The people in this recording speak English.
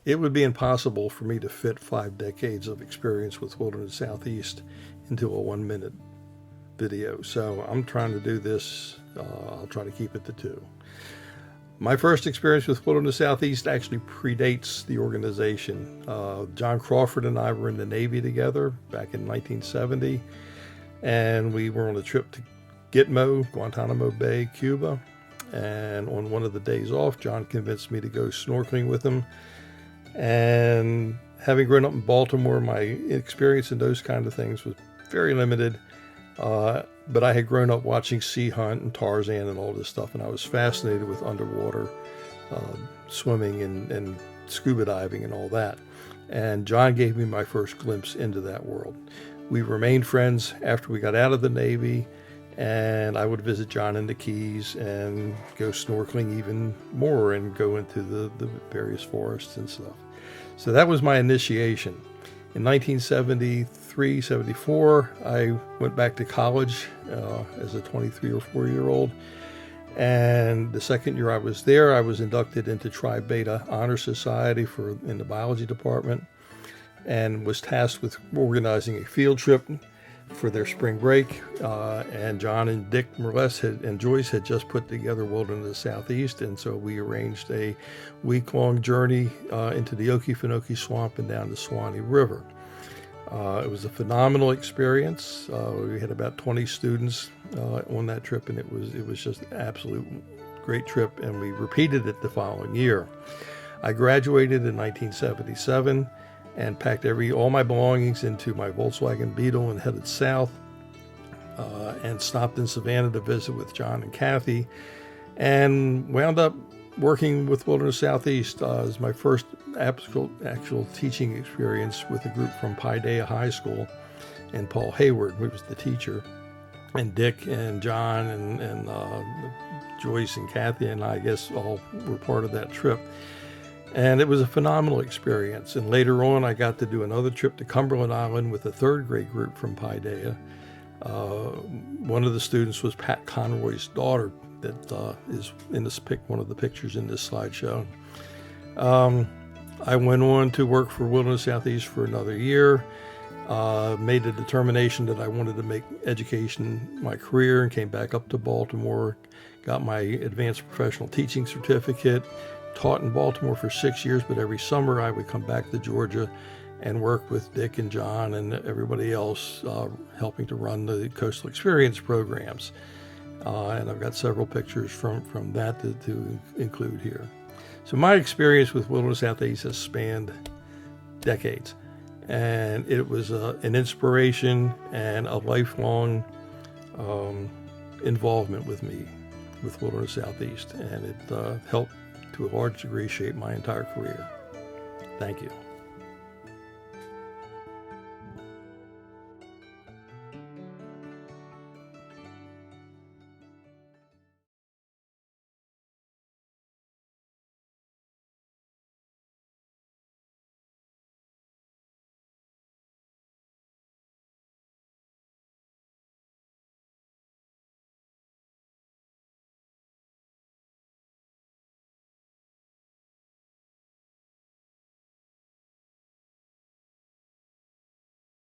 It would be impossible for me to fit 5 decades of experience with Wilderness Southeast into a 1 minute video. So I'm trying to do this. I'll try to keep it to 2. My first experience with Wilderness Southeast actually predates the organization. John Crawford and I were in the Navy together back in 1970, and we were on a trip to Gitmo, Guantanamo Bay, Cuba. And on one of the days off, John convinced me to go snorkeling with him. And having grown up in Baltimore, my experience in those kind of things was very limited. But I had grown up watching Sea Hunt and Tarzan and all this stuff, and I was fascinated with underwater swimming and scuba diving and all that. And John gave me my first glimpse into that world. We remained friends after we got out of the Navy, and I would visit John in the Keys and go snorkeling even more and go into the various forests and stuff. So that was my initiation. In 1973, 74, I went back to college as a 23 or 4-year-old. And the second year I was there, I was inducted into Tri Beta Honor Society in the biology department, and was tasked with organizing a field trip for their spring break. And John and Dick Merles and Joyce had just put together Wilderness Southeast, and so we arranged a week-long journey into the Okefenokee Swamp and down the Suwannee River. It was a phenomenal experience. We had about 20 students on that trip, and it was just an absolute great trip, and we repeated it the following year. I graduated in 1977 and packed all my belongings into my Volkswagen Beetle and headed south, and stopped in Savannah to visit with John and Kathy, and wound up working with Wilderness Southeast as my first actual teaching experience with a group from Paideia High School, and Paul Hayward, who was the teacher, and Dick and John and Joyce and Kathy and I guess all were part of that trip. And it was a phenomenal experience. And later on, I got to do another trip to Cumberland Island with a third grade group from Paideia. One of the students was Pat Conroy's daughter, that is in one of the pictures in this slideshow. I went on to work for Wilderness Southeast for another year. Made the determination that I wanted to make education my career, and came back up to Baltimore, got my advanced professional teaching certificate. Taught in Baltimore for 6 years, but every summer I would come back to Georgia and work with Dick and John and everybody else, helping to run the Coastal Experience programs. And I've got several pictures from that to include here. So my experience with Wilderness Southeast has spanned decades, and it was an inspiration and a lifelong involvement with me with Wilderness Southeast, and it helped to a large degree shape my entire career. Thank you.